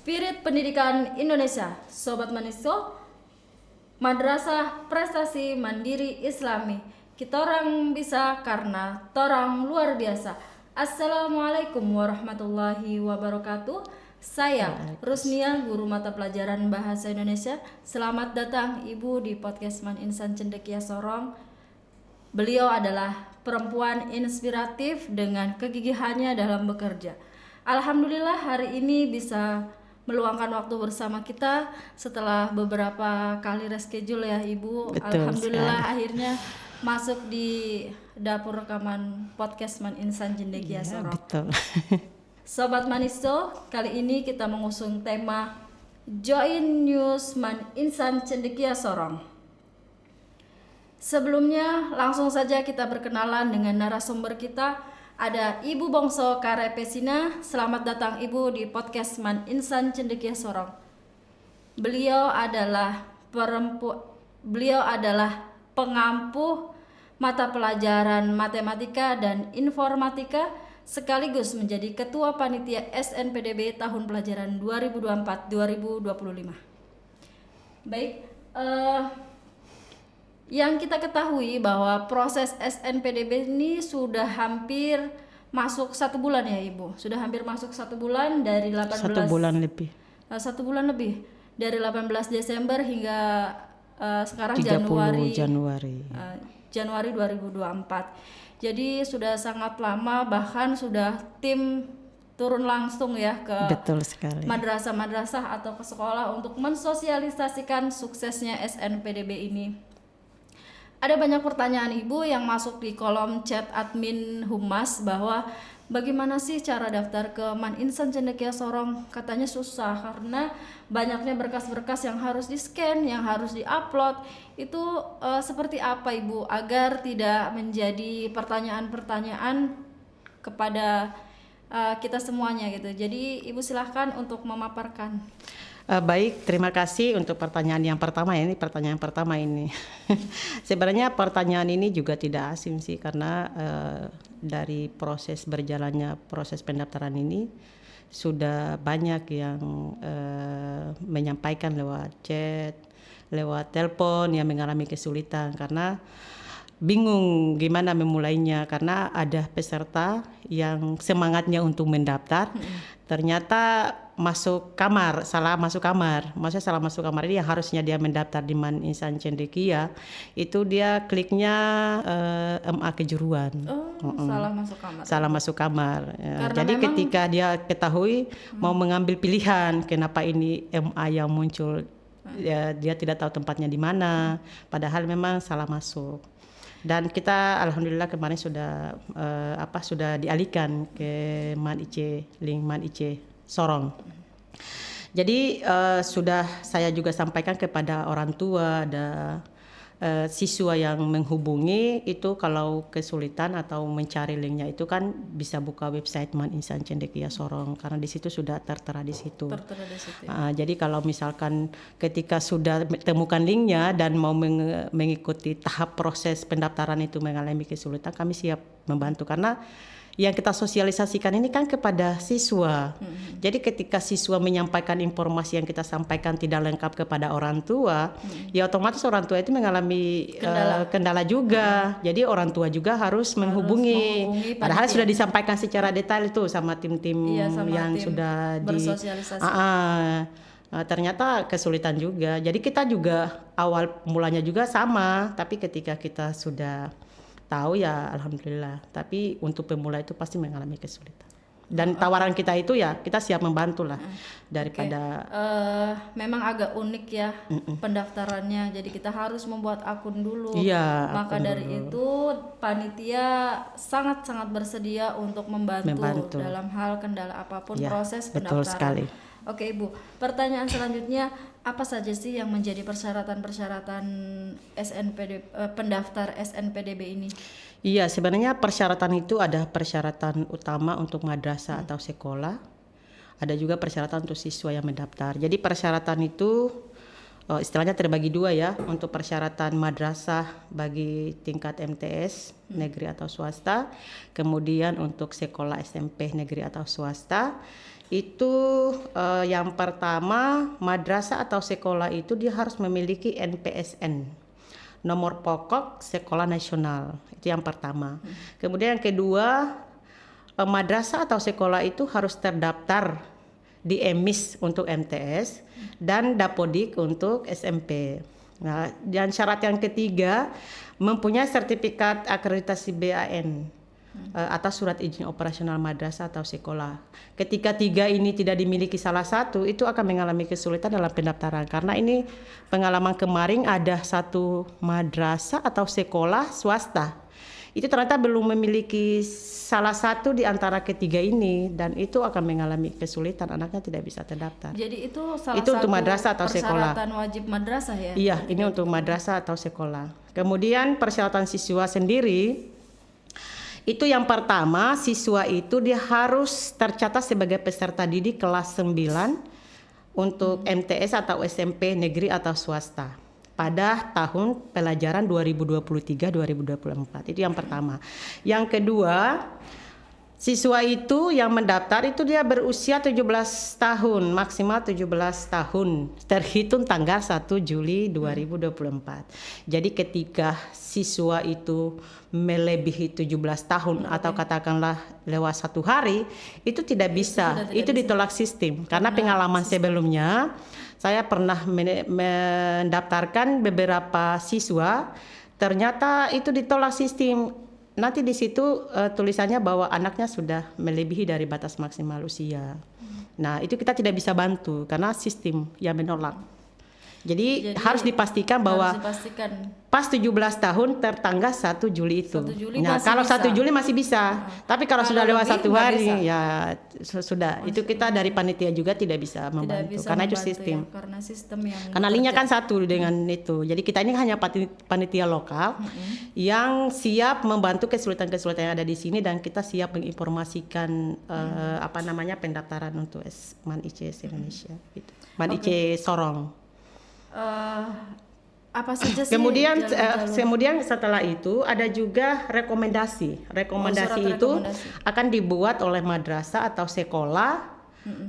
Spirit Pendidikan Indonesia, Sobat Maniso, Madrasah Prestasi Mandiri Islami. Kita orang bisa karena torang luar biasa. Assalamualaikum warahmatullahi wabarakatuh. Saya Rusnia, guru mata pelajaran Bahasa Indonesia. Selamat datang Ibu di podcast Man Insan Cendekia Sorong. Beliau adalah perempuan inspiratif dengan kegigihannya dalam bekerja. Alhamdulillah hari ini bisa meluangkan waktu bersama kita setelah beberapa kali reschedule ya Ibu. Betul Alhamdulillah sekali. akhirnya masuk di dapur rekaman podcast Man Insan Cendekia Sorong. Betul. Sobat Maniso, kali ini kita mengusung tema Join News Man Insan Cendekia Sorong. Sebelumnya langsung saja kita berkenalan dengan narasumber kita. Ada Ibu Bongso Karepesina. Selamat datang Ibu di podcast Man Insan Cendekia Sorong. Beliau adalah pengampu mata pelajaran matematika dan informatika, sekaligus menjadi ketua panitia SNPDB tahun pelajaran 2024-2025. Baik, yang kita ketahui bahwa proses SNPDB ini sudah hampir masuk 1 bulan ya Ibu. Sudah hampir masuk 1 bulan dari 18 1 bulan lebih. 1 bulan lebih dari 18 Desember hingga sekarang 30 Januari 2024. Jadi sudah sangat lama, bahkan sudah tim turun langsung ya ke Betul sekali. madrasah-madrasah atau ke sekolah untuk mensosialisasikan suksesnya SNPDB ini. Ada banyak pertanyaan Ibu yang masuk di kolom chat admin Humas bahwa bagaimana sih cara daftar ke Man Insan Cendekia Sorong? Katanya susah karena banyaknya berkas-berkas yang harus di-scan, yang harus di-upload. Itu seperti apa Ibu agar tidak menjadi pertanyaan-pertanyaan kepada kita semuanya gitu. Jadi Ibu silahkan untuk memaparkan. Baik, terima kasih untuk pertanyaan yang pertama ya. Ini pertanyaan pertama ini. Sebenarnya pertanyaan ini juga tidak asing sih, karena dari proses berjalannya proses pendaftaran ini sudah banyak yang menyampaikan lewat chat, lewat telepon yang mengalami kesulitan karena bingung gimana memulainya, karena ada peserta yang semangatnya untuk mendaftar ternyata salah masuk kamar. Ini yang harusnya dia mendaftar di Man Insan Cendekia, itu dia kliknya MA kejuruan. Salah masuk kamar. Jadi ketika dia ketahui mau mengambil pilihan kenapa ini MA yang muncul, dia tidak tahu tempatnya di mana, padahal memang salah masuk. Dan kita alhamdulillah kemarin sudah dialihkan ke link Man IC Sorong. Jadi sudah saya juga sampaikan kepada orang tua, ada siswa yang menghubungi itu kalau kesulitan atau mencari linknya itu kan bisa buka website Man Insan Cendekia Sorong, karena di situ sudah tertera di situ. Jadi kalau misalkan ketika sudah temukan linknya dan mau mengikuti tahap proses pendaftaran itu mengalami kesulitan, kami siap membantu, karena yang kita sosialisasikan ini kan kepada siswa. Jadi ketika siswa menyampaikan informasi yang kita sampaikan tidak lengkap kepada orang tua, ya otomatis orang tua itu mengalami kendala juga. Jadi orang tua juga harus menghubungi. Padahal sudah disampaikan secara detail itu sama tim-tim yang sudah bersosialisasi. Ternyata kesulitan juga. Jadi kita juga awal mulanya juga sama, tapi ketika kita sudah tahu ya alhamdulillah, tapi untuk pemula itu pasti mengalami kesulitan. Dan tawaran kita itu ya kita siap membantu lah daripada memang agak unik ya pendaftarannya, jadi kita harus membuat akun dulu. Maka dari itu panitia sangat-sangat bersedia untuk membantu dalam hal kendala apapun proses pendaftaran. Betul sekali. Oke Ibu, pertanyaan selanjutnya, apa saja sih yang menjadi persyaratan-persyaratan pendaftar SNPDB ini? Iya, sebenarnya persyaratan itu ada persyaratan utama untuk madrasah atau sekolah, ada juga persyaratan untuk siswa yang mendaftar. Jadi persyaratan itu istilahnya terbagi dua ya, untuk persyaratan madrasah bagi tingkat MTS negeri atau swasta, kemudian untuk sekolah SMP negeri atau swasta Itu yang pertama, madrasah atau sekolah itu dia harus memiliki NPSN, nomor pokok sekolah nasional. Itu yang pertama. Kemudian yang kedua, madrasah atau sekolah itu harus terdaftar di EMIS untuk MTS dan Dapodik untuk SMP. Nah, dan syarat yang ketiga, mempunyai sertifikat akreditasi BAN atas surat izin operasional madrasah atau sekolah. Ketika tiga ini tidak dimiliki salah satu, itu akan mengalami kesulitan dalam pendaftaran. Karena ini pengalaman kemarin ada satu madrasah atau sekolah swasta. Itu ternyata belum memiliki salah satu di antara ketiga ini dan itu akan mengalami kesulitan, anaknya tidak bisa terdaftar. Jadi itu salah Itu satu untuk madrasah atau sekolah. persyaratan wajib madrasah ya? Iya, ini untuk madrasah atau sekolah. Kemudian persyaratan siswa sendiri, itu yang pertama, siswa itu dia harus tercatat sebagai peserta didik kelas 9 untuk MTS atau SMP negeri atau swasta pada tahun pelajaran 2023-2024. Itu yang pertama. Yang kedua, siswa itu yang mendaftar itu dia berusia 17 tahun, maksimal 17 tahun, terhitung tanggal 1 Juli 2024. Jadi ketika siswa itu melebihi 17 tahun atau katakanlah lewat 1 hari, itu tidak bisa, itu ditolak sistem. Karena pengalaman sebelumnya, saya pernah mendaftarkan beberapa siswa, ternyata itu ditolak sistem. Nanti di situ tulisannya bahwa anaknya sudah melebihi dari batas maksimal usia. Nah, itu kita tidak bisa bantu karena sistem yang menolak. Jadi harus dipastikan bahwa pas 17 tahun tertanggal 1 Juli itu. 1 Juli nah, masih kalau bisa. 1 Juli masih bisa. Tapi kalau sudah lewat lebih 1 nggak hari bisa. ya sudah. Itu kita dari panitia juga tidak bisa membantu bisa karena itu membantu sistem. ya, karena sistem yang Karena linknya kan satu dengan itu. Jadi kita ini hanya panitia lokal yang siap membantu kesulitan-kesulitan yang ada di sini dan kita siap menginformasikan pendaftaran untuk Man ICS Indonesia. Gitu. Man IC Sorong. apa saja sih Kemudian jalur-jalur? kemudian setelah itu ada juga rekomendasi. Rekomendasi surat itu rekomendasi. akan dibuat oleh madrasah atau sekolah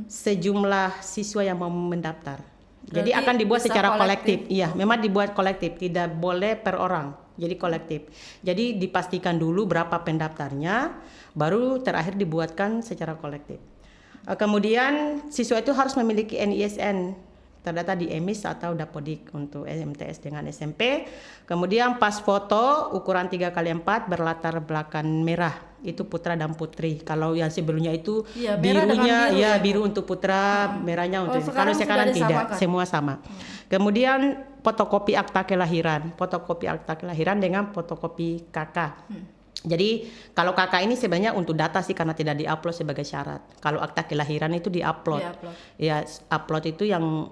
sejumlah siswa yang mau mendaftar. Jadi Berarti akan dibuat bisa secara kolektif. kolektif. Iya, memang dibuat kolektif, tidak boleh per orang. Jadi kolektif. Jadi dipastikan dulu berapa pendaftarnya, baru terakhir dibuatkan secara kolektif. Kemudian siswa itu harus memiliki NISN terdata di EMIS atau Dapodik untuk MTS dengan SMP. Kemudian pas foto ukuran 3x4 berlatar belakang merah. Itu putra dan putri. Kalau yang sebelumnya itu Iya, merah dengan birunya biru ya, biru untuk putra, merahnya untuk sekarang kalau sudah sekarang tidak, disamakan. semua sama. Kemudian fotokopi akta kelahiran. Fotokopi akta kelahiran dengan fotokopi KK. Jadi kalau KK ini sebenarnya untuk data sih karena tidak diupload sebagai syarat. Kalau akta kelahiran itu diupload. Ya, upload itu yang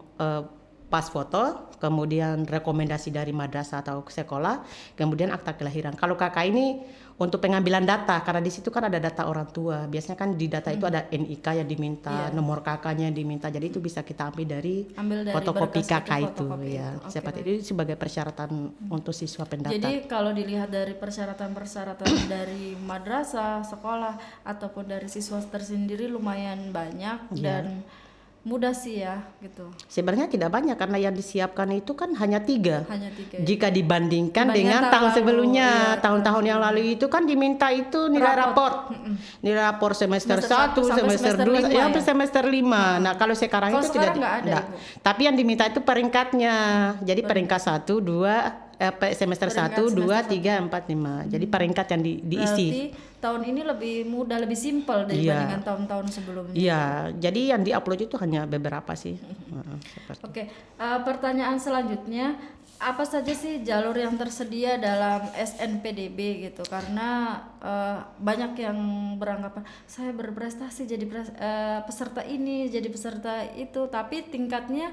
pas foto, kemudian rekomendasi dari madrasah atau sekolah, kemudian akta kelahiran. Kalau KK ini untuk pengambilan data karena di situ kan ada data orang tua. Biasanya kan di data itu ada NIK yang diminta, nomor KK-nya yang diminta. Jadi itu bisa kita ambil dari fotokopi berkas KK itu ya. Oke, Seperti itu sebagai persyaratan untuk siswa pendaftar. Jadi kalau dilihat dari persyaratan-persyaratan dari madrasah, sekolah ataupun dari siswa tersendiri lumayan banyak dan mudah sih ya gitu. Sebenarnya tidak banyak karena yang disiapkan itu kan hanya 3. Hanya 3. Jika dibandingkan tahun dengan tahun lalu, sebelumnya, iya, tahun-tahun yang lalu itu kan diminta itu nilai raport. Nilai raport semester 1, semester 2, ya? sampai semester 5. Nah, kalau sekarang Kalau itu sekarang tidak nggak ada, enggak. Ibu. Tapi yang diminta itu peringkatnya. Jadi peringkat 1, 2 semester 1, 2, 3, 4, 5. Jadi peringkat yang diisi. Berarti tahun ini lebih mudah, lebih simpel dibandingkan tahun-tahun sebelumnya. Iya, jadi yang diupload itu hanya beberapa sih. Oke, pertanyaan selanjutnya, apa saja sih jalur yang tersedia dalam SNPDB gitu? Karena banyak yang beranggapan saya berprestasi jadi peserta ini, jadi peserta itu, tapi tingkatnya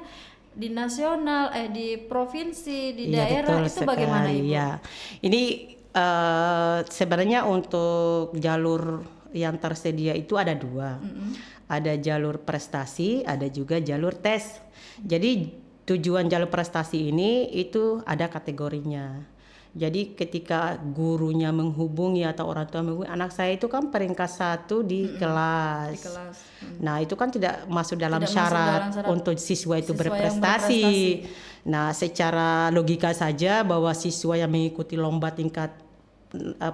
di nasional, di provinsi, di daerah betul itu bagaimana sekali, Ibu? Ya. Ini sebenarnya untuk jalur yang tersedia itu ada 2. Ada jalur prestasi, ada juga jalur tes. Jadi tujuan jalur prestasi ini itu ada kategorinya. Jadi ketika gurunya menghubungi atau orang tua menghubungi, anak saya itu kan peringkat 1 di kelas. Di kelas. Nah itu kan tidak masuk dalam Tidak masuk syarat dalam syarat untuk siswa itu siswa yang berprestasi. berprestasi. Nah secara logika saja bahwa siswa yang mengikuti lomba tingkat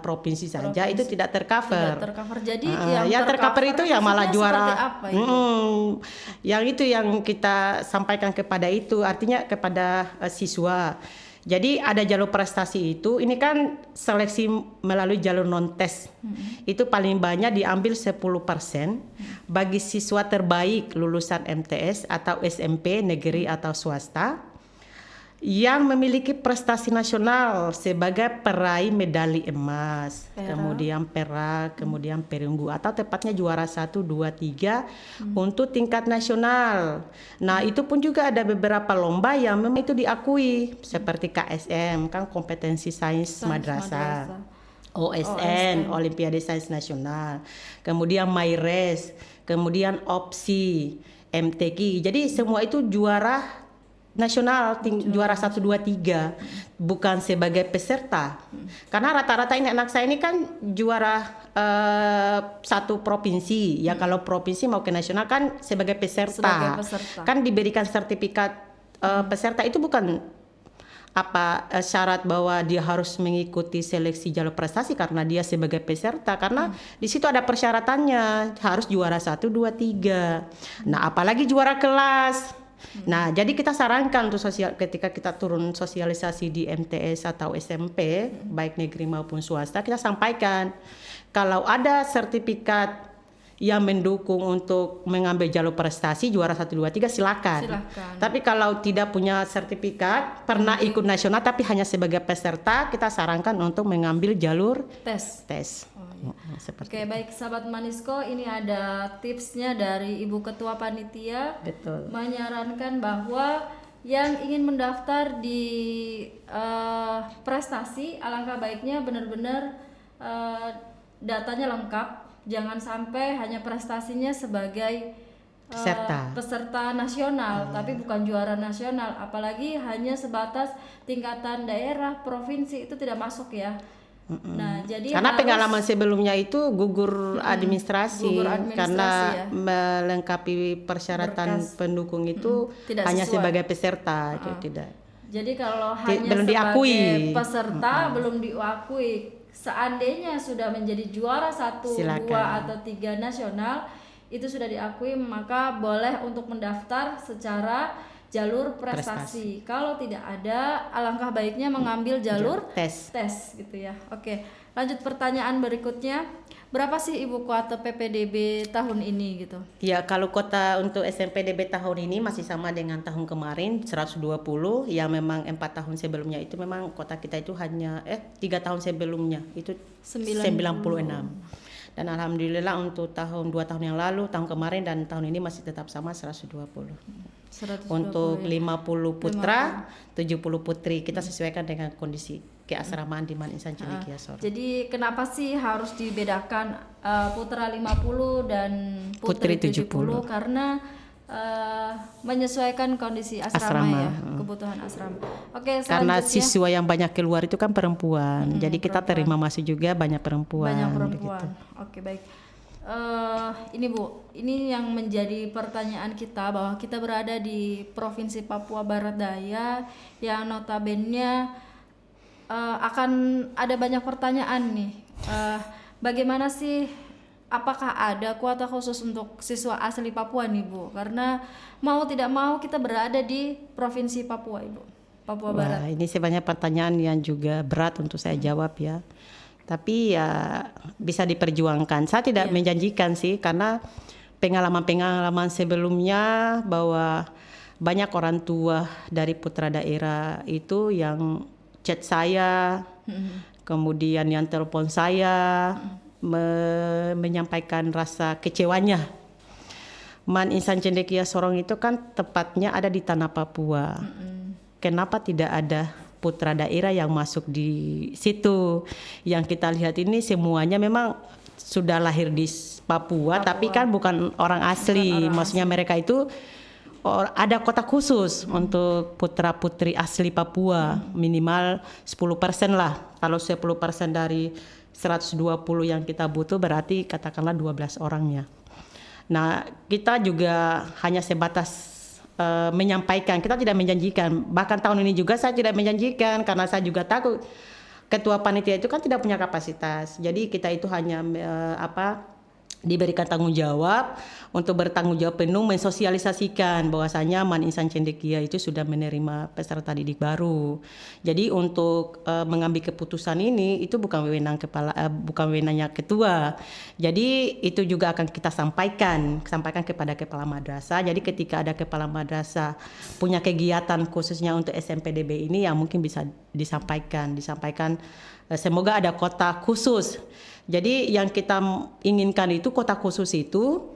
provinsi saja itu tidak tercover. Tidak tercover. Jadi yang tercover itu yang malah maksudnya juara. seperti apa itu? Yang itu yang kita sampaikan kepada itu, artinya kepada siswa. Jadi ada jalur prestasi itu, ini kan seleksi melalui jalur non-tes. Itu paling banyak diambil 10% bagi siswa terbaik lulusan MTS atau SMP negeri atau swasta yang memiliki prestasi nasional sebagai peraih medali emas, kemudian perak, kemudian perunggu atau tepatnya juara 1, 2, 3 untuk tingkat nasional. Nah itu pun juga ada beberapa lomba yang memang itu diakui seperti KSM kan kompetensi sains madrasah. OSN, Olimpiade Sains Nasional, kemudian MyRes, kemudian OPSI, MTQ. Jadi semua itu juara nasional, juara 1, 2, 3, bukan sebagai peserta. Karena rata-rata ini anak saya ini kan juara satu provinsi. Ya kalau provinsi mau ke nasional kan sebagai peserta. Kan diberikan sertifikat peserta itu bukan syarat bahwa dia harus mengikuti seleksi jalur prestasi karena dia sebagai peserta, karena di situ ada persyaratannya harus juara 1, 2, 3. Nah apalagi juara kelas. Nah, jadi kita sarankan untuk ketika kita turun sosialisasi di MTS atau SMP, baik negeri maupun swasta, kita sampaikan kalau ada sertifikat yang mendukung untuk mengambil jalur prestasi juara 1, 2, 3 silakan. Tapi kalau tidak punya sertifikat, pernah ikut nasional tapi hanya sebagai peserta, kita sarankan untuk mengambil jalur tes. Oke, baik sahabat Manisko, ini ada tipsnya dari Ibu Ketua Panitia. Betul. Menyarankan bahwa yang ingin mendaftar di prestasi, alangkah baiknya benar-benar datanya lengkap, jangan sampai hanya prestasinya sebagai peserta nasional, tapi bukan juara nasional, apalagi hanya sebatas tingkatan daerah, provinsi, itu tidak masuk ya. Nah, jadi karena pengalaman sebelumnya itu gugur administrasi karena melengkapi persyaratan pendukung itu hanya sebagai peserta, tidak. Jadi kalau hanya belum sebagai diakui. Peserta belum diakui, seandainya sudah menjadi juara 1, 2 atau 3 nasional itu sudah diakui, maka boleh untuk mendaftar secara jalur prestasi. Kalau tidak ada, alangkah baiknya mengambil jalur tes gitu ya. Oke, lanjut pertanyaan berikutnya. Berapa sih Ibu kuota PPDB tahun ini gitu? Ya, kalau kuota untuk SMPDB tahun ini masih sama dengan tahun kemarin 120, yang memang 4 tahun sebelumnya itu memang kuota kita itu hanya 3 tahun sebelumnya itu 96. Dan alhamdulillah untuk 2 tahun yang lalu, tahun kemarin dan tahun ini masih tetap sama 120. Untuk 50 putra, 70 putri, kita sesuaikan dengan kondisi keasramaan di Man Insan Cendekia Sorong. Jadi kenapa sih harus dibedakan putra 50 dan putri 70? Karena menyesuaikan kondisi asrama ya, kebutuhan asrama. Oke, karena siswa yang banyak keluar itu kan perempuan, jadi kita terima masih juga banyak perempuan. Begitu. Oke, baik. Ini Bu, ini yang menjadi pertanyaan kita, bahwa kita berada di Provinsi Papua Barat Daya yang notabene akan ada banyak pertanyaan nih. Bagaimana sih, apakah ada kuota khusus untuk siswa asli Papua nih Bu? Karena mau tidak mau kita berada di Provinsi Papua Ibu, Papua Barat. Ini sebenarnya pertanyaan yang juga berat untuk saya jawab ya. Tapi ya bisa diperjuangkan. Saya tidak menjanjikan sih, karena pengalaman-pengalaman sebelumnya bahwa banyak orang tua dari putra daerah itu yang chat saya, kemudian yang telepon saya, menyampaikan rasa kecewanya. Man Insan Cendekia Sorong itu kan tepatnya ada di tanah Papua. Kenapa tidak ada putra daerah yang masuk di situ? Yang kita lihat ini semuanya memang sudah lahir di Papua. Tapi kan bukan orang asli. Maksudnya mereka itu ada kota khusus untuk putra-putri asli Papua, minimal 10% lah. Kalau 10% dari 120 yang kita butuh berarti katakanlah 12 orangnya. Nah, kita juga hanya sebatas menyampaikan, kita tidak menjanjikan. Bahkan tahun ini juga saya tidak menjanjikan karena saya juga takut ketua panitia itu kan tidak punya kapasitas. Jadi kita itu hanya diberikan tanggung jawab untuk bertanggung jawab penuh mensosialisasikan bahwasanya Man Insan Cendekia itu sudah menerima peserta didik baru. Jadi untuk mengambil keputusan ini itu bukan wewenangnya ketua. Jadi itu juga akan kita sampaikan kepada kepala madrasah. Jadi ketika ada kepala madrasah punya kegiatan khususnya untuk SMPDB ini yang mungkin bisa disampaikan semoga ada kota khusus. Jadi yang kita inginkan itu kota khusus itu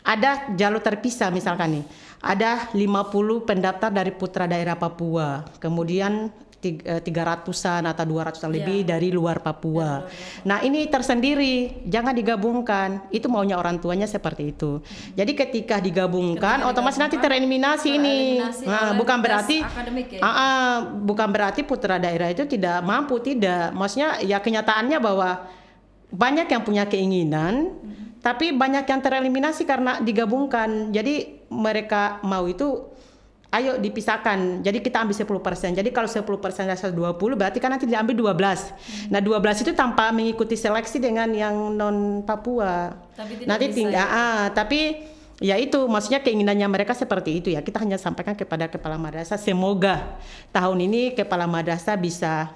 ada jalur terpisah, misalkan nih ada 50 pendaftar dari putra daerah Papua, kemudian 300-an atau 200-an lebih dari luar Papua. Nah ini tersendiri, jangan digabungkan. Itu maunya orang tuanya seperti itu. Jadi ketika digabungkan, otomatis nanti tereliminasi ini. Nah, bukan berarti putra daerah itu tidak mampu, tidak. Maksudnya ya kenyataannya bahwa banyak yang punya keinginan, tapi banyak yang tereliminasi karena digabungkan. Jadi mereka mau itu ayo dipisahkan. Jadi kita ambil 10%. Jadi kalau 10% dari 120 berarti kan nanti diambil 12. Nah 12 itu tanpa mengikuti seleksi dengan yang non Papua. Nanti tapi ya itu maksudnya keinginannya mereka seperti itu ya. Kita hanya sampaikan kepada kepala madrasah, semoga tahun ini kepala madrasah bisa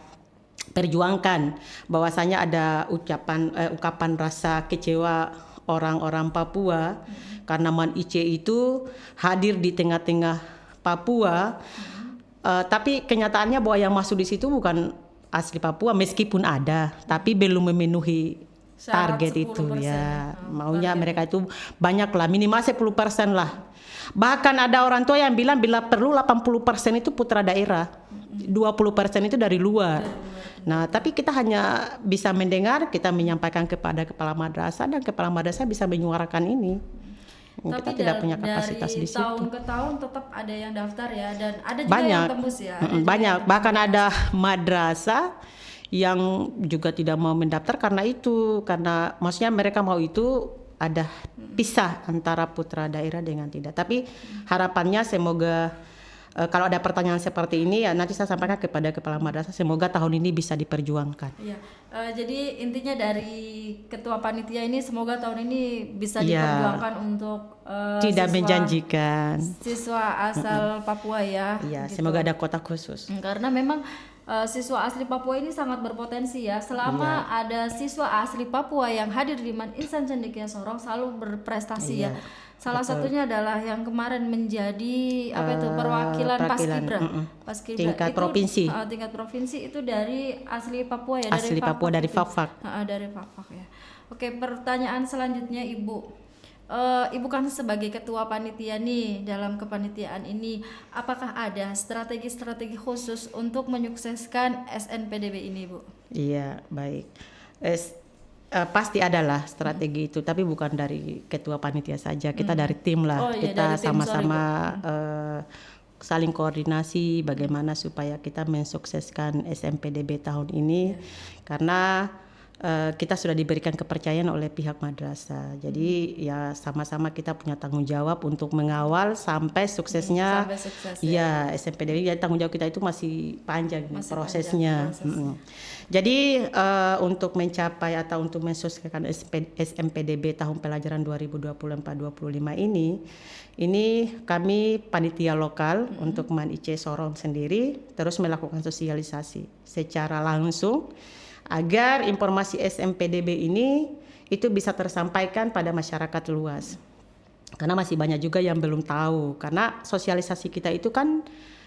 perjuangkan bahwasanya ada ungkapan rasa kecewa orang-orang Papua karena Man Ice itu hadir di tengah-tengah Papua, tapi kenyataannya bahwa yang masuk di situ bukan asli Papua, meskipun ada, tapi belum memenuhi target itu ya. Maunya mereka itu banyak lah, minimal 10% lah. Bahkan ada orang tua yang bilang bila perlu 80% itu putra daerah, 20% itu dari luar. Nah, tapi kita hanya bisa mendengar, kita menyampaikan kepada kepala madrasah dan kepala madrasah bisa menyuarakan ini. Tapi kita tidak punya kapasitas di situ. Tahun ke tahun tetap ada yang daftar ya, dan ada juga yang tembus ya. Banyak, bahkan ada madrasah yang juga tidak mau mendaftar karena maksudnya mereka mau itu ada pisah antara putra daerah dengan tidak. Tapi harapannya semoga kalau ada pertanyaan seperti ini ya nanti saya sampaikan kepada kepala madrasah, semoga tahun ini bisa diperjuangkan. Iya. Jadi intinya dari ketua panitia ini semoga tahun ini bisa diperjuangkan untuk tidak menjanjikan siswa asal Papua ya. Iya, gitu. Semoga ada kota khusus. Karena memang siswa asli Papua ini sangat berpotensi ya. Selama ada siswa asli Papua yang hadir di Man Insan Cendekia Sorong selalu berprestasi ya. Salah satunya adalah yang kemarin menjadi perwakilan Paskibra. Tingkat itu, provinsi. Tingkat provinsi itu dari asli Papua ya, asli dari Papua, dari Fak-Fak. Dari Fak-Fak ya. Oke, pertanyaan selanjutnya Ibu. Ibu kan sebagai ketua panitia nih dalam kepanitiaan ini, apakah ada strategi-strategi khusus untuk menyukseskan SNPDB ini, Bu? Iya, baik. Pasti adalah strategi itu, tapi bukan dari ketua panitia saja, kita dari tim lah. Kita sama-sama saling koordinasi bagaimana supaya kita mensukseskan SMPDB tahun ini, karena kita sudah diberikan kepercayaan oleh pihak madrasah. Jadi ya sama-sama kita punya tanggung jawab untuk mengawal sampai suksesnya. Ya SMPDB, ya tanggung jawab kita itu masih panjang prosesnya. Jadi untuk mencapai atau untuk mensukseskan SMPDB tahun pelajaran 2024-2025 ini kami panitia lokal untuk Man Ice Sorong sendiri terus melakukan sosialisasi secara langsung agar informasi SMPDB ini itu bisa tersampaikan pada masyarakat luas. Karena masih banyak juga yang belum tahu, karena sosialisasi kita itu kan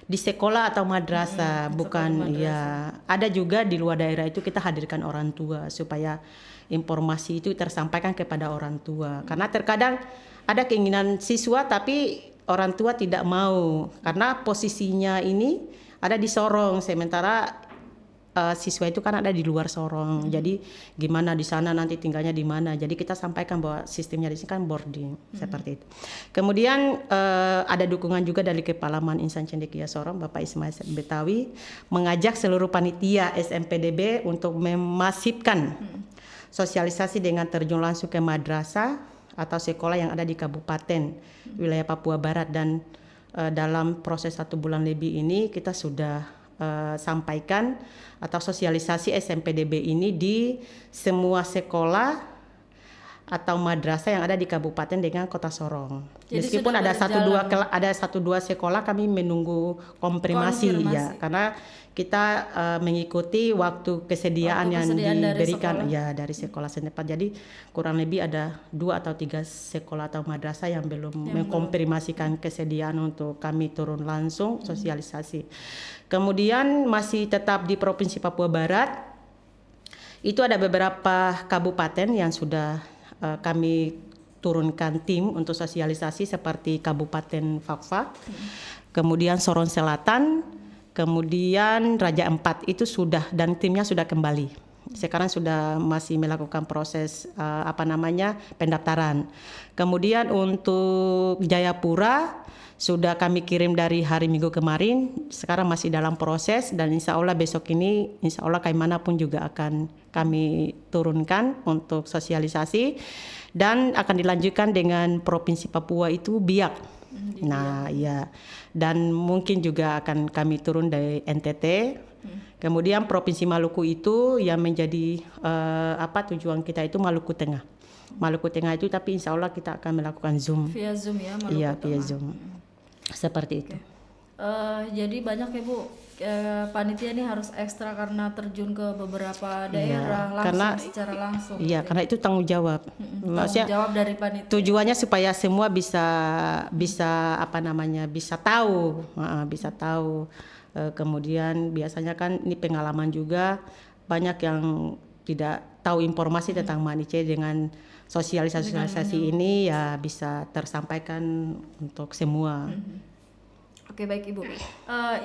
di sekolah atau madrasah, bukan ya. Ada juga di luar daerah itu kita hadirkan orang tua supaya informasi itu tersampaikan kepada orang tua. Karena terkadang ada keinginan siswa tapi orang tua tidak mau karena posisinya ini ada di Sorong, sementara siswa itu kan ada di luar Sorong. Jadi gimana di sana nanti tinggalnya di mana. Jadi kita sampaikan bahwa sistemnya di sini kan boarding seperti itu. Kemudian ada dukungan juga dari Kepala Man Insan Cendekia Sorong Bapak Ismail Betawi mengajak seluruh panitia SMPDB untuk memasifkan sosialisasi dengan terjun langsung ke madrasah atau sekolah yang ada di kabupaten wilayah Papua Barat, dan dalam proses 1 bulan lebih ini kita sudah sampaikan atau sosialisasi SMPDB ini di semua sekolah atau madrasah yang ada di kabupaten dengan kota Sorong. Jadi Meskipun sudah ada satu dua sekolah kami menunggu konfirmasi ya, karena kita mengikuti waktu kesediaan yang diberikan dari sekolah setempat. Jadi kurang lebih ada 2 atau 3 sekolah atau madrasah yang belum mengkonfirmasikan kesediaan untuk kami turun langsung sosialisasi. Kemudian masih tetap di Provinsi Papua Barat, itu ada beberapa kabupaten yang sudah kami turunkan tim untuk sosialisasi seperti Kabupaten Fakfak, kemudian Sorong Selatan, kemudian Raja Ampat itu sudah, dan timnya sudah kembali. Sekarang sudah masih melakukan proses pendaftaran. Kemudian untuk Jayapura sudah kami kirim dari hari Minggu kemarin, sekarang masih dalam proses, dan insya Allah besok ini insya Allah manapun juga akan kami turunkan untuk sosialisasi, dan akan dilanjutkan dengan Provinsi Papua itu Biak. Nah ya, dan mungkin juga akan kami turun dari NTT. Kemudian Provinsi Maluku itu yang menjadi tujuan kita itu Maluku Tengah. Maluku Tengah itu, tapi insya Allah kita akan melakukan Zoom. Via Zoom ya, Maluku Iya, Tengah. via Zoom. Seperti itu. Jadi banyak ya Bu, panitia ini harus ekstra karena terjun ke beberapa daerah secara langsung. Iya, karena itu tanggung jawab. Maksudnya tanggung jawab dari panitia. Tujuannya supaya semua bisa tahu. Kemudian biasanya kan ini pengalaman juga, banyak yang tidak tahu informasi tentang Manice. Dengan sosialisasi ini ya bisa tersampaikan untuk semua. Oke, baik Ibu.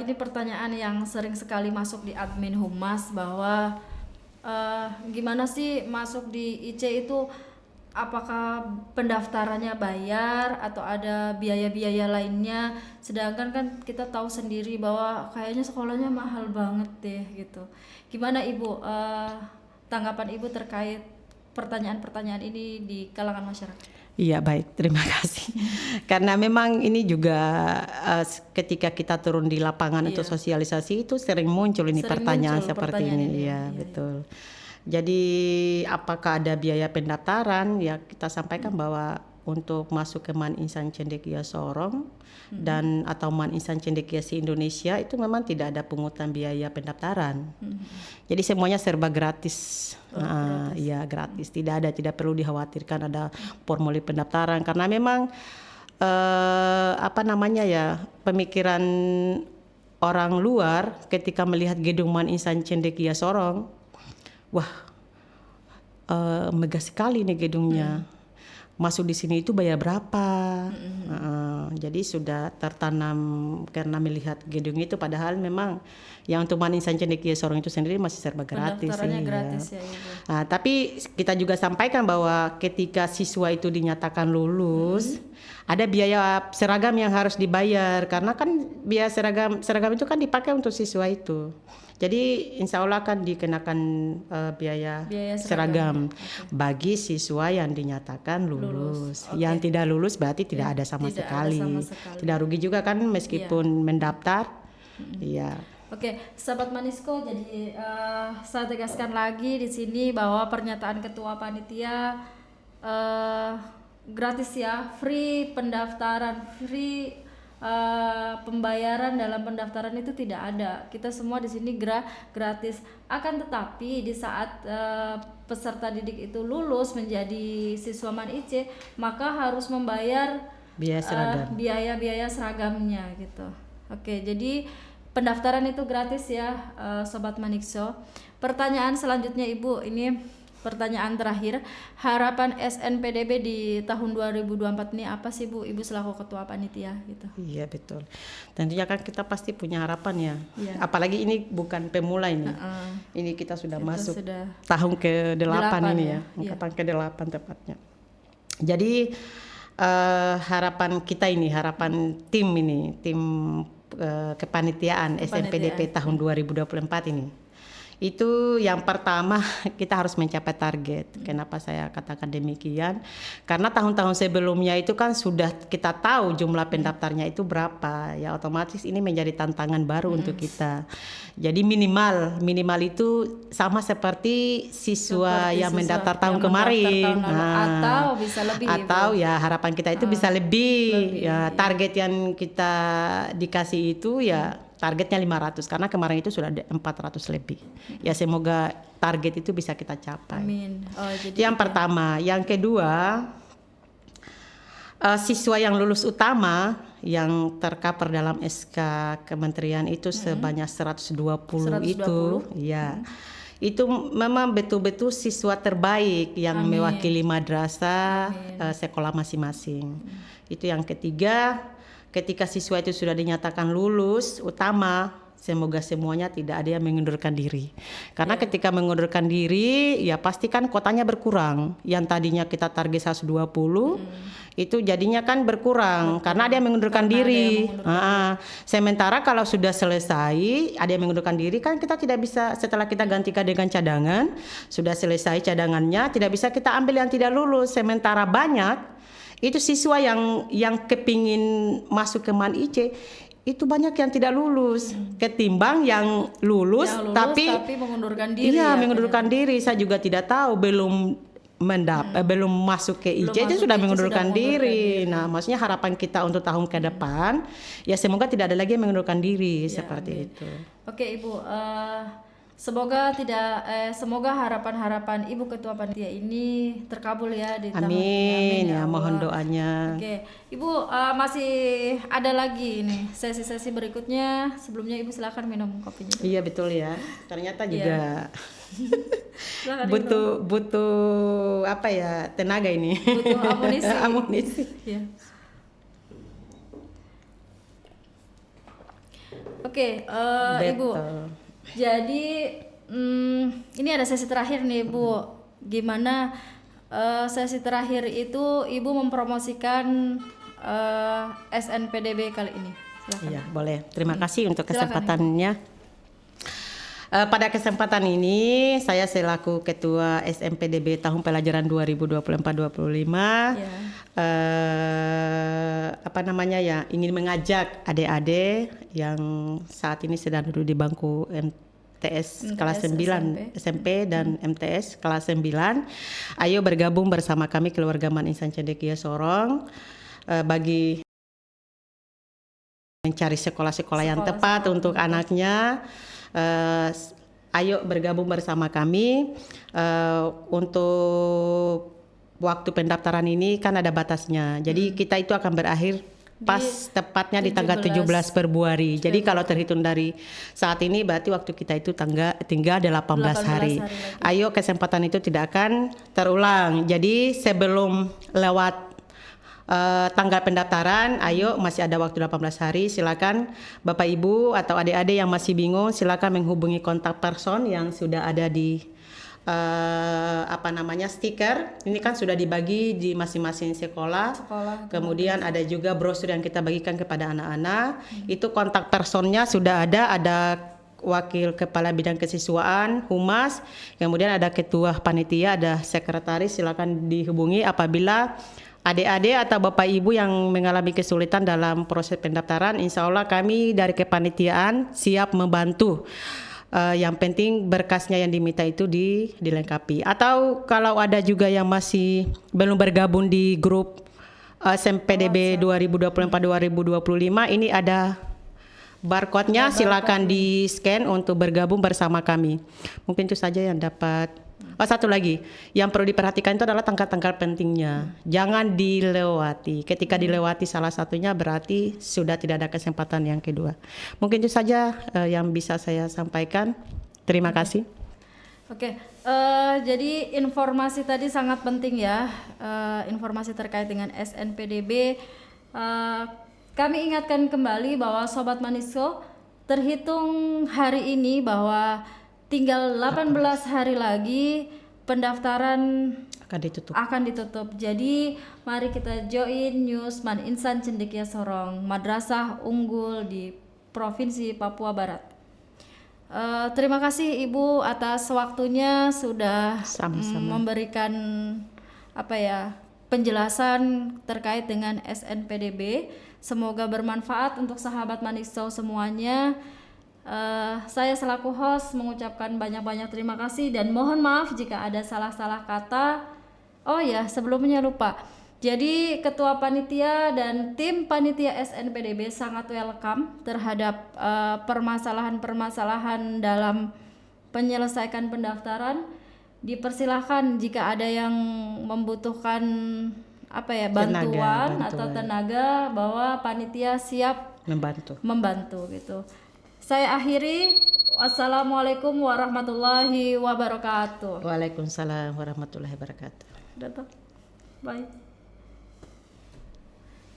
Ini pertanyaan yang sering sekali masuk di admin Humas, bahwa gimana sih masuk di IC itu, apakah pendaftarannya bayar atau ada biaya-biaya lainnya, sedangkan kan kita tahu sendiri bahwa kayaknya sekolahnya mahal banget deh gitu. Gimana Ibu, tanggapan Ibu terkait pertanyaan-pertanyaan ini di kalangan masyarakat? Iya, baik, terima kasih. Karena memang ini juga ketika kita turun di lapangan untuk sosialisasi itu sering muncul pertanyaan seperti ini. Iya, betul. Jadi apakah ada biaya pendaftaran? Ya kita sampaikan bahwa untuk masuk ke Man Insan Cendekia Sorong dan atau Man Insan Cendekia se-Indonesia itu memang tidak ada pungutan biaya pendaftaran. Jadi semuanya serba gratis. Iya, gratis. Tidak perlu dikhawatirkan ada formulir pendaftaran, karena memang pemikiran orang luar ketika melihat gedung Man Insan Cendekia Sorong, wah, megah sekali nih gedungnya. Masuk di sini itu bayar berapa? Jadi sudah tertanam karena melihat gedung itu, padahal memang yang untuk Man Insan Cendekia Sorong itu sendiri masih serba gratis. Pendaftarannya gratis ya Ibu. Tapi kita juga sampaikan bahwa ketika siswa itu dinyatakan lulus, ada biaya seragam yang harus dibayar, karena kan biaya seragam itu kan dipakai untuk siswa itu. Jadi insya Allah akan dikenakan biaya seragam bagi siswa yang dinyatakan lulus. Yang tidak lulus berarti tidak ada sama sekali. Tidak rugi juga kan meskipun mendaftar. Iya. Oke, sahabat Manisko, jadi saya tegaskan lagi di sini bahwa pernyataan ketua panitia gratis ya, free pendaftaran, free pembayaran dalam pendaftaran itu tidak ada. Kita semua di sini gratis. Akan tetapi di saat peserta didik itu lulus menjadi siswa Man-IC, maka harus membayar biaya seragamnya gitu. Oke, jadi pendaftaran itu gratis ya, sobat Manikso. Pertanyaan selanjutnya Ibu, ini pertanyaan terakhir, harapan SNPDB di tahun 2024 ini apa sih Bu? Ibu selaku ketua panitia gitu. Iya betul. Tentunya kan kita pasti punya harapan ya. Iya. Apalagi ini bukan pemula ini. Ini kita sudah Itu masuk sudah tahun ke-8 ini ya. ya. Angkatan ke-8 tepatnya. Jadi harapan kita ini, harapan tim kepanitiaan SNPDB tahun 2024 ini. Itu yang pertama kita harus mencapai target. Kenapa saya katakan demikian? Karena tahun-tahun sebelumnya itu kan sudah kita tahu jumlah pendaftarnya itu berapa. Ya otomatis ini menjadi tantangan baru untuk kita. Jadi minimal itu sama seperti siswa yang mendaftar tahun kemarin. Atau bisa lebih. Atau ya harapan kita itu bisa lebih. Ya target yang kita dikasih itu ya targetnya 500 karena kemarin itu sudah ada 400 lebih. Ya semoga target itu bisa kita capai. Amin. Jadi yang pertama, yang kedua siswa yang lulus utama yang tercover dalam SK Kementerian itu sebanyak 120 itu, ya. Itu memang betul-betul siswa terbaik yang mewakili madrasah sekolah masing-masing. Itu yang ketiga. Ketika siswa itu sudah dinyatakan lulus utama, semoga semuanya tidak ada yang mengundurkan diri. Karena ketika mengundurkan diri, ya pasti kan kotanya berkurang. Yang tadinya kita target 120, itu jadinya kan berkurang. Karena ada yang mengundurkan diri. Sementara kalau sudah selesai, ada yang mengundurkan diri, kan kita tidak bisa, setelah kita gantikan dengan cadangan, sudah selesai cadangannya, tidak bisa kita ambil yang tidak lulus. Sementara banyak itu siswa yang kepingin masuk ke MAN IC itu banyak yang tidak lulus ketimbang yang lulus tapi mengundurkan diri. Iya, mengundurkan diri. Saya juga tidak tahu belum masuk ke IC itu sudah mengundurkan diri. Nah, maksudnya harapan kita untuk tahun ke depan ya semoga tidak ada lagi yang mengundurkan diri seperti itu. Oke, Ibu, semoga harapan-harapan Ibu Ketua Panitia ini terkabul ya di tahun ini. Amin ya, mohon doanya. Oke, Ibu, masih ada lagi nih sesi-sesi berikutnya. Sebelumnya Ibu silakan minum kopinya. Iya betul ya. Ternyata juga Silakan butuh apa ya, tenaga ini. Butuh amunisi. Amunisi. Ya. Oke, Ibu. Jadi ini ada sesi terakhir nih Bu. Gimana sesi terakhir itu Ibu mempromosikan SNPDB kali ini? Silakan. Iya boleh. Terima kasih untuk kesempatannya. Pada kesempatan ini saya selaku Ketua SNPDB tahun pelajaran 2024-2025 ingin mengajak adik-adik yang saat ini sedang duduk di bangku MTS kelas 9 SMP dan MTS kelas 9. Ayo bergabung bersama kami keluarga MAN Insan Cendekia Sorong bagi mencari sekolah-sekolah yang tepat untuk anaknya. Ayo bergabung bersama kami. Untuk waktu pendaftaran ini kan ada batasnya. Jadi kita itu akan berakhir pas tepatnya di tanggal 17 Februari. Jadi kalau terhitung dari saat ini berarti waktu kita itu tinggal 18 hari. Ayo, kesempatan itu tidak akan terulang. Jadi sebelum lewat tanggal pendaftaran, ayo masih ada waktu 18 hari. Silakan Bapak Ibu atau adik-adik yang masih bingung, silakan menghubungi kontak person yang sudah ada di stiker. Ini kan sudah dibagi di masing-masing sekolah. Kemudian ada juga brosur yang kita bagikan kepada anak-anak. Itu kontak personnya sudah ada wakil kepala bidang kesiswaan, humas, kemudian ada ketua panitia, ada sekretaris. Silakan dihubungi apabila adik-adik atau bapak ibu yang mengalami kesulitan dalam proses pendaftaran. Insya Allah kami dari kepanitiaan siap membantu. Yang penting berkasnya yang diminta itu dilengkapi. Atau kalau ada juga yang masih belum bergabung di grup SNPDB 2024-2025, ini ada barcode-nya, silakan di-scan untuk bergabung bersama kami. Mungkin itu saja yang dapat. Satu lagi, yang perlu diperhatikan itu adalah tanggal-tanggal pentingnya. Jangan dilewati. Ketika dilewati salah satunya berarti sudah tidak ada kesempatan yang kedua. Mungkin itu saja yang bisa saya sampaikan. Terima kasih. Oke. Jadi informasi tadi sangat penting ya, informasi terkait dengan SNPDB. Kami ingatkan kembali bahwa Sobat Maniso, terhitung hari ini bahwa tinggal 18 hari lagi pendaftaran akan ditutup. Jadi mari kita join Newsman Insan Cendekia Sorong, madrasah unggul di Provinsi Papua Barat. Terima kasih Ibu atas waktunya sudah Sama-sama. memberikan penjelasan terkait dengan SNPDB. Semoga bermanfaat untuk sahabat Maniso semuanya. Saya selaku host mengucapkan banyak-banyak terima kasih dan mohon maaf jika ada salah-salah kata. Oh ya, sebelumnya lupa. Jadi ketua panitia dan tim panitia SNPDB sangat welcome terhadap permasalahan-permasalahan dalam penyelesaikan pendaftaran. Dipersilahkan jika ada yang membutuhkan bantuan atau tenaga, bahwa panitia siap membantu gitu. Saya akhiri. Wassalamualaikum warahmatullahi wabarakatuh. Waalaikumsalam warahmatullahi wabarakatuh. Bye.